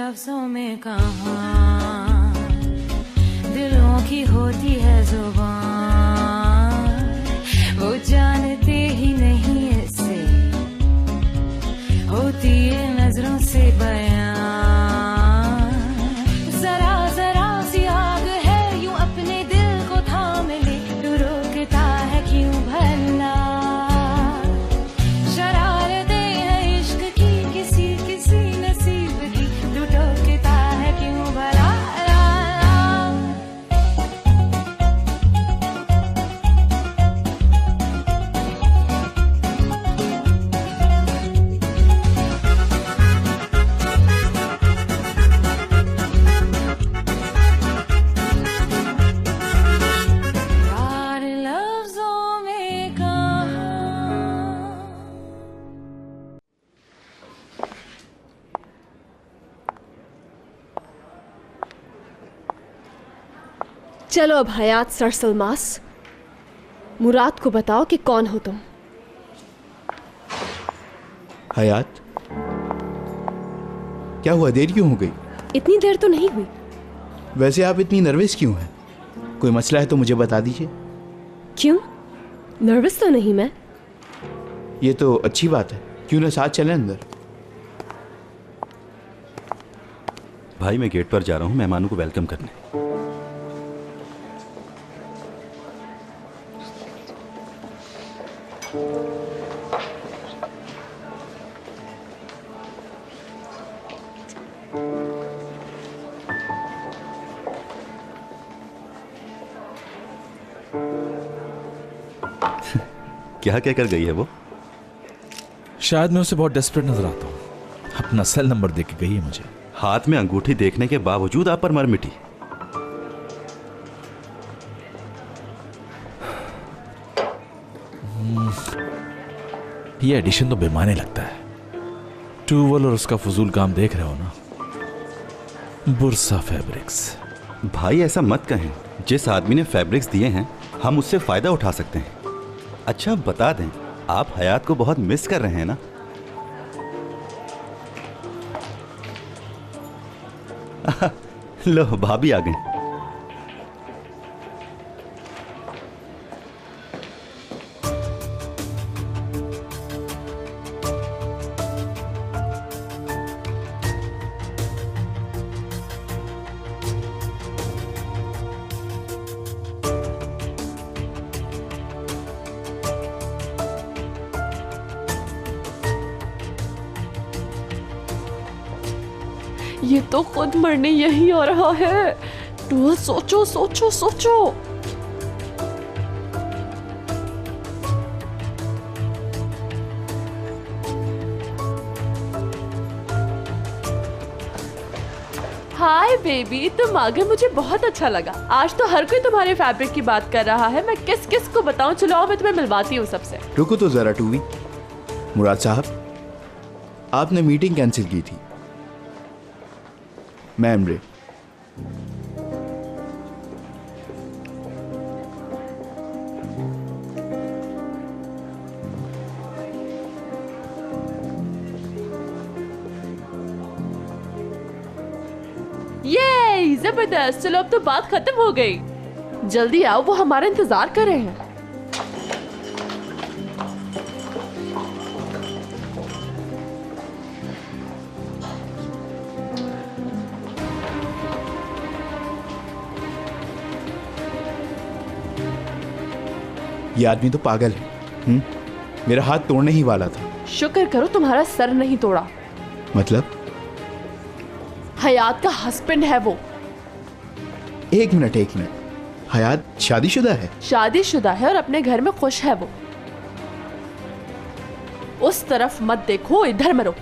लफ्जों में कहाँ दिलों की होती है जुबान, वो जानते ही नहीं ऐसे होती है नजरों से बयां। जरा जरा सी आग है यूं अपने दिल को थाम ले, तू रोकता है क्यों भला? शरारतें हैं इश्क की किसी किसी नसीब की, तू टोकता है क्यों भला? चलो अब हयात सरसलमास, मुराद को बताओ कि कौन हो तुम। हयात, क्या हुआ, देर क्यों हो गई? इतनी देर तो नहीं हुई। वैसे आप इतनी नर्वस क्यों हैं? कोई मसला है तो मुझे बता दीजिए। क्यों, नर्वस तो नहीं मैं। ये तो अच्छी बात है, क्यों ना साथ चलें अंदर। भाई मैं गेट पर जा रहा हूँ मेहमानों को वेलकम करने। क्या कहकर गई है वो? शायद मैं उसे बहुत डेस्परेट नजर आता हूँ। अपना सेल नंबर दे के गई है मुझे। हाथ में अंगूठी देखने के बावजूद आप पर मर मिटी। ये एडिशन तो बेमाने लगता है। टूवल और उसका फजूल काम देख रहे हो ना, बुरसा फैब्रिक्स। भाई ऐसा मत कहें, जिस आदमी ने फैब्रिक्स दिए हैं हम उससे फायदा उठा सकते हैं। अच्छा बता दें, आप हयात को बहुत मिस कर रहे हैं ना? लो भाभी आ गई। ये तो खुद मरने यही आ रहा है। तो सोचो सोचो सोचो। हाय बेबी, तुम आ गए, मुझे बहुत अच्छा लगा। आज तो हर कोई तुम्हारे फैब्रिक की बात कर रहा है। मैं किस किस को बताऊं? चलो मैं तुम्हें मिलवाती हूँ सबसे। रुको तो जरा टूवी। मुराद साहब, आपने मीटिंग कैंसिल की थी। मैं इमरे। ये जबरदस्त। चलो अब तो बात खत्म हो गई। जल्दी आओ, वो हमारा इंतजार कर रहे हैं। ये आदमी तो पागल है। मेरा हाथ तोड़ने ही वाला था। शुक्र करो तुम्हारा सर नहीं तोड़ा। मतलब? हयात का हस्बैंड है वो। एक मिनट। हयात शादीशुदा है? शादीशुदा है और अपने घर में खुश है वो। उस तरफ मत देखो, इधर मरो।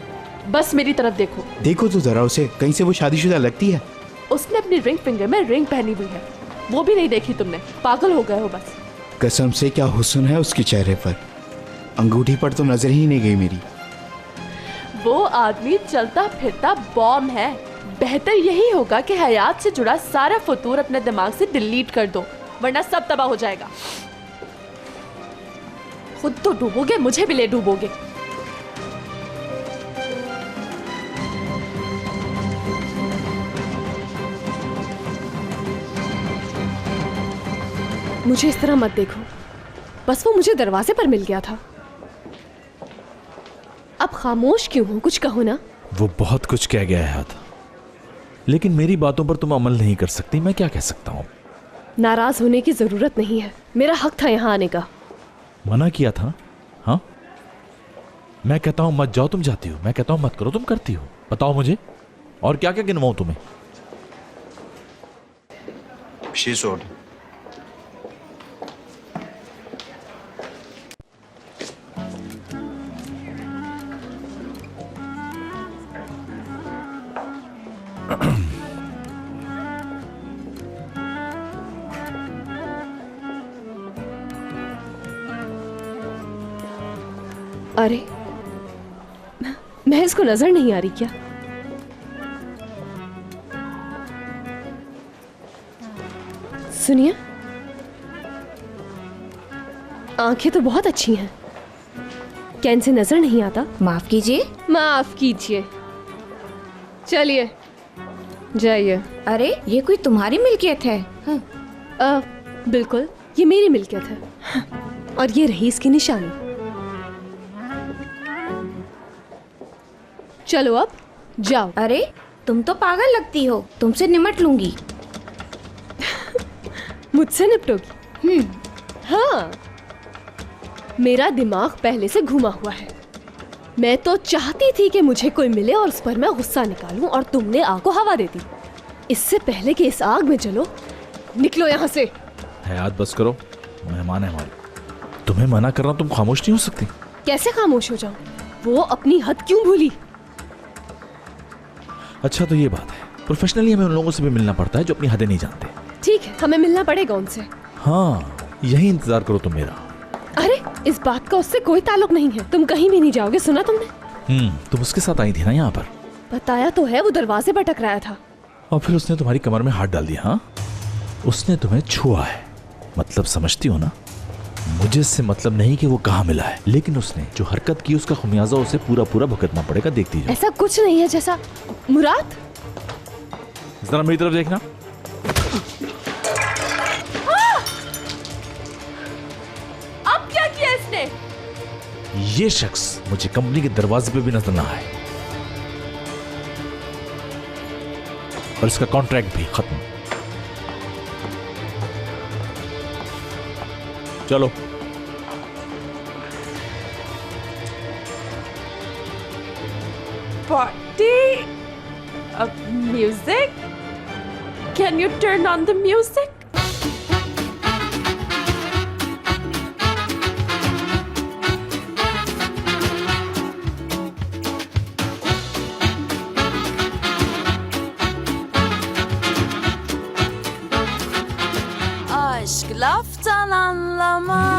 बस मेरी तरफ देखो। देखो तो जरा उसे, कहीं से वो शादीशुदा लगती है। उसने अपनी रिंग फिंगर में रिंग पहनी हुई है, वो भी नहीं देखी तुमने? पागल हो गए हो बस। कसम से क्या हुस्न है उसके चेहरे पर, अंगूठी पर तो नजर ही नहीं गई मेरी। वो आदमी चलता फिरता बॉम्ब है। बेहतर यही होगा कि हयात से जुड़ा सारा फतूर अपने दिमाग से डिलीट कर दो, वरना सब तबाह हो जाएगा। खुद तो डूबोगे, मुझे भी ले डूबोगे। मुझे इस तरह मत देखो, बस वो मुझे दरवाजे पर मिल गया था। अब खामोश क्यों हो, कुछ कहो ना। वो बहुत कुछ कह गया है हयात, लेकिन मेरी बातों पर तुम अमल नहीं कर सकती। मैं क्या कह सकता हूँ? नाराज होने की जरूरत नहीं है, मेरा हक था यहाँ आने का। मना किया था। हाँ, मैं कहता हूं मत जाओ, तुम जाती हो। मैं कहता हूं मत करो, तुम करती हो। बताओ मुझे और क्या क्या गिनवाऊं तुम्हें? She's old. अरे मैं इसको नजर नहीं आ रही क्या? सुनिए, आंखें तो बहुत अच्छी हैं, क्या इनसे नजर नहीं आता? माफ कीजिए। माफ कीजिए, चलिए जाइए। अरे ये कोई तुम्हारी मिल्कियत है? बिल्कुल, ये मेरी मिल्कियत है और ये रही इसकी निशानी। चलो अब जाओ। अरे तुम तो पागल लगती हो, तुमसे निमट लूंगी। मुझसे निपटोगी? हाँ, मेरा दिमाग पहले से घुमा हुआ है। मैं तो चाहती थी कि मुझे कोई मिले और उस पर मैं गुस्सा निकालूं और तुमने आग को हवा दे दी। इससे पहले कि इस आग में जलो, निकलो यहाँ से। हयात बस करो, मेहमान है हमारे। तुम्हें मना कर रहा हूं, तुम खामोश नहीं हो सकती? कैसे खामोश हो जाऊं? वो अपनी हद क्यों भूली? अच्छा तो ये बात है, प्रोफेशनली हमें उन लोगों से भी मिलना पड़ता है जो अपनी हदें नहीं जानते। ठीक है, हमें मिलना पड़ेगा उनसे। हाँ, यही इंतजार करो तुम मेरा। अरे इस बात का उससे कोई ताल्लुक नहीं है, तुम कहीं भी नहीं जाओगे, सुना तुमने? तुम उसके साथ आई थी ना यहाँ पर? बताया तो है, वो दरवाजे पर टकराया था। और फिर उसने तुम्हारी कमर में हाथ डाल दिया। हाँ, उसने तुम्हें छुआ है, मतलब समझती हो ना? मुझे इससे मतलब नहीं कि वो कहाँ मिला है, लेकिन उसने जो हरकत की उसका खुमियाजा उसे पूरा पूरा भुगतना पड़ेगा। देखती जाओ। ऐसा कुछ नहीं है जैसा। मुराद, जरा मेरी तरफ देखना। अब क्या किया इसने? ये शख्स मुझे कंपनी के दरवाजे पे भी नजर ना आए और इसका कॉन्ट्रैक्ट भी खत्म। चलो। Party? Music? Can you turn on the music? Aşk laftan anlamaz.